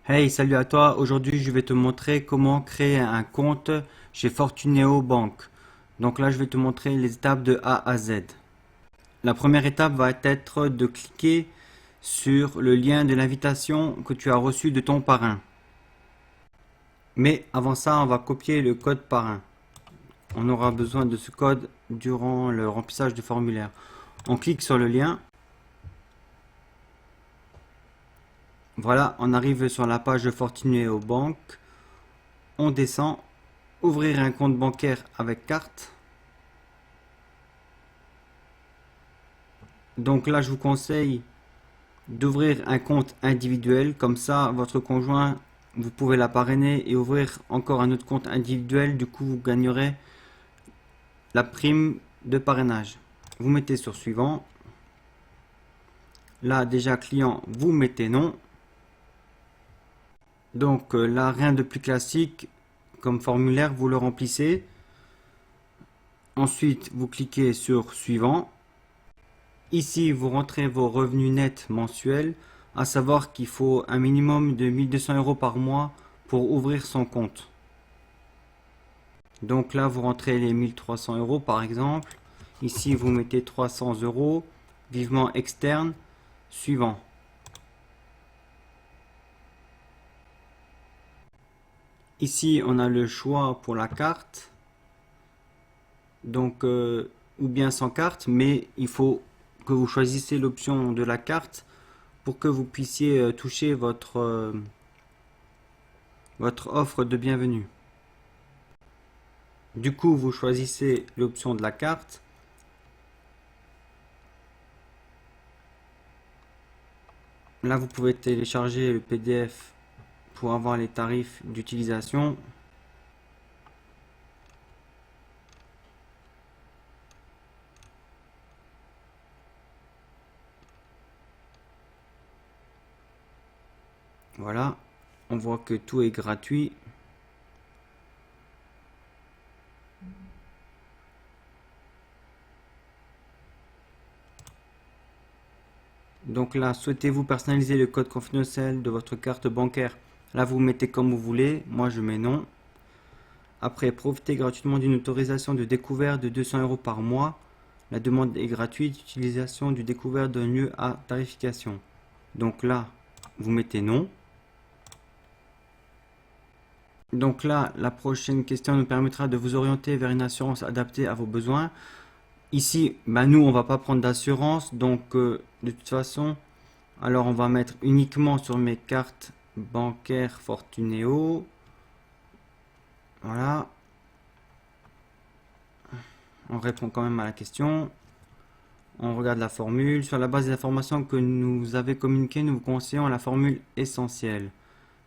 Hey, salut à toi. Aujourd'hui, je vais te montrer comment créer un compte chez Fortuneo Bank. Donc là, je vais te montrer les étapes de A à Z. La première étape va être de cliquer sur le lien de l'invitation que tu as reçu de ton parrain. Mais avant ça, on va copier le code parrain. On aura besoin de ce code durant le remplissage du formulaire. On clique sur le lien. Voilà, on arrive sur la page de Fortuneo Bank. On descend. Ouvrir un compte bancaire avec carte. Donc là, je vous conseille d'ouvrir un compte individuel. Comme ça, votre conjoint, vous pouvez la parrainer et ouvrir encore un autre compte individuel. Du coup, vous gagnerez la prime de parrainage. Vous mettez sur suivant. Là, déjà client, vous mettez non. Donc là, rien de plus classique. Comme formulaire, vous le remplissez. Ensuite, vous cliquez sur suivant. Ici, vous rentrez vos revenus nets mensuels, à savoir qu'il faut un minimum de 1200 euros par mois pour ouvrir son compte. Donc là, vous rentrez les 1300 euros par exemple. Ici, vous mettez 300 euros, vivement externe, suivant. Ici, on a le choix pour la carte. Donc, ou bien sans carte, mais il faut que vous choisissez l'option de la carte pour que vous puissiez toucher votre offre de bienvenue. Du coup, vous choisissez l'option de la carte. Là, vous pouvez télécharger le PDF pour avoir les tarifs d'utilisation. Voilà, on voit que tout est gratuit. Donc là, souhaitez-vous personnaliser le code confidentiel de votre carte bancaire? Là, vous mettez comme vous voulez. Moi, je mets non. Après, profitez gratuitement d'une autorisation de découvert de 200 euros par mois. La demande est gratuite. L'utilisation du découvert donne lieu à tarification. Donc là, vous mettez non. Donc là, la prochaine question nous permettra de vous orienter vers une assurance adaptée à vos besoins. Ici, nous, on va pas prendre d'assurance. Donc, de toute façon, alors on va mettre uniquement sur mes cartes bancaires Fortuneo. Voilà. On répond quand même à la question. On regarde la formule. Sur la base des informations que nous avez communiquées, nous vous conseillons la formule essentielle.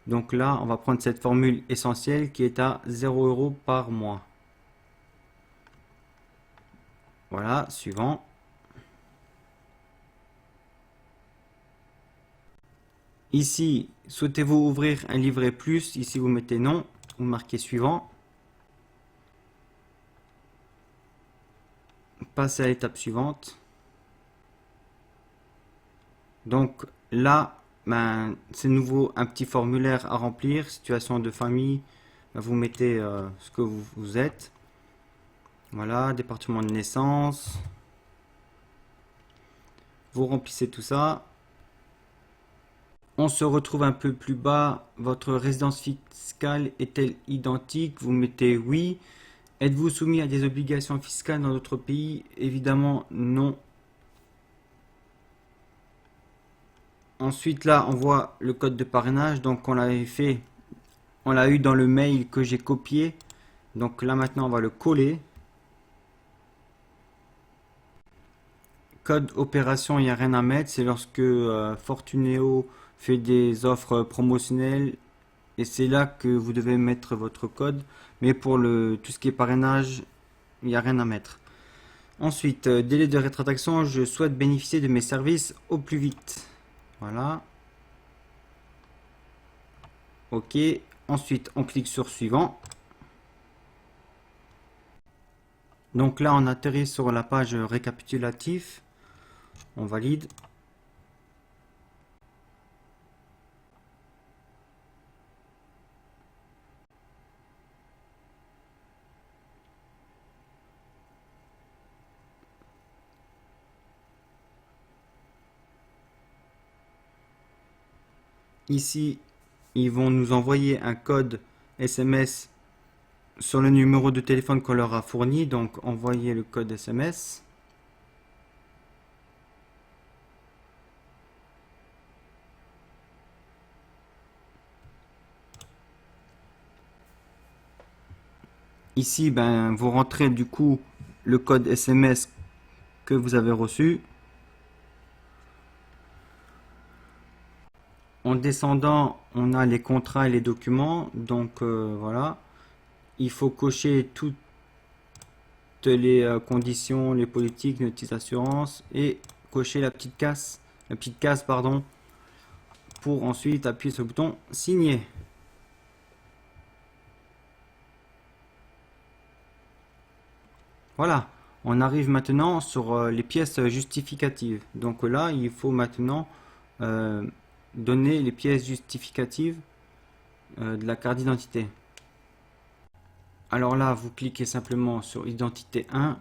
Donc là, on va prendre cette formule essentielle qui est à 0 euros par mois. Voilà, suivant. Ici, souhaitez-vous ouvrir un livret plus? Ici, vous mettez non. Vous marquez suivant. Passez à l'étape suivante. Donc là, c'est nouveau un petit formulaire à remplir. Situation de famille, vous mettez ce que vous êtes. Voilà, département de naissance. Vous remplissez tout ça. On se retrouve un peu plus bas. Votre résidence fiscale est-elle identique? Vous mettez oui. Êtes-vous soumis à des obligations fiscales dans d'autres pays? Évidemment, non. Ensuite, là, on voit le code de parrainage. Donc, on l'avait fait. On l'a eu dans le mail que j'ai copié. Donc là, maintenant, on va le coller. Code opération, il n'y a rien à mettre. C'est lorsque Fortuneo fait des offres promotionnelles. Et c'est là que vous devez mettre votre code. Mais pour tout ce qui est parrainage, il n'y a rien à mettre. Ensuite, délai de rétractation. Je souhaite bénéficier de mes services au plus vite. Voilà. OK. Ensuite, on clique sur suivant. Donc là, on atterrit sur la page récapitulative. On valide. Ici, ils vont nous envoyer un code SMS sur le numéro de téléphone qu'on leur a fourni. Donc, envoyer le code SMS. Ici, ben, vous rentrez du coup le code SMS que vous avez reçu. En descendant, on a les contrats et les documents. Donc voilà, il faut cocher toutes les conditions, les politiques, notices d'assurance et cocher la petite case, pardon, pour ensuite appuyer sur le bouton signer. Voilà, on arrive maintenant sur les pièces justificatives. Donc là, il faut maintenant donner les pièces justificatives de la carte d'identité. Alors là, vous cliquez simplement sur identité 1,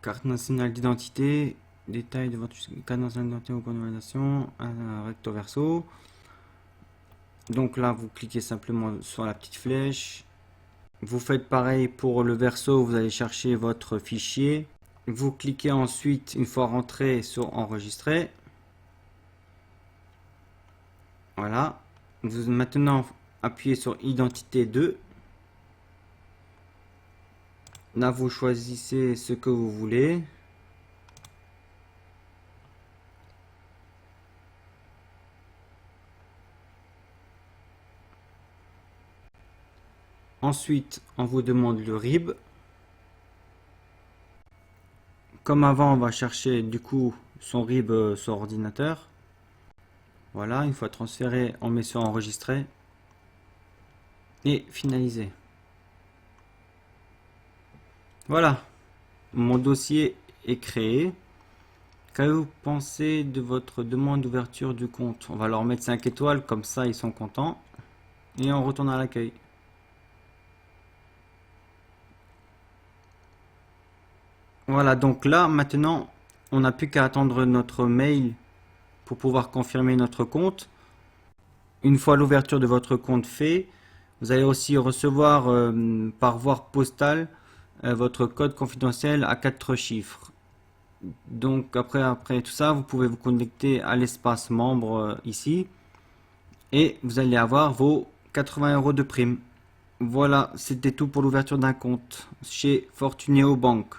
carte nationale d'identité, détail de votre carte nationale d'identité ou condamnation, un recto verso. Donc là, vous cliquez simplement sur la petite flèche. Vous faites pareil pour le verso, vous allez chercher votre fichier. Vous cliquez ensuite, une fois rentré, sur enregistrer. Voilà. Vous maintenant appuyez sur identité 2. Là, vous choisissez ce que vous voulez. Ensuite, on vous demande le RIB. Comme avant, on va chercher du coup son RIB sur ordinateur. Voilà, une fois transféré, on met sur enregistrer et finaliser. Voilà, mon dossier est créé. Qu'avez-vous pensé de votre demande d'ouverture du compte? On va leur mettre 5 étoiles, comme ça ils sont contents. Et on retourne à l'accueil. Voilà, donc là, maintenant, on n'a plus qu'à attendre notre mail pour pouvoir confirmer notre compte. Une fois l'ouverture de votre compte fait, vous allez aussi recevoir par voie postale votre code confidentiel à 4 chiffres. Donc après tout ça, vous pouvez vous connecter à l'espace membre ici et vous allez avoir vos 80 € de prime. Voilà, c'était tout pour l'ouverture d'un compte chez Fortuneo Bank.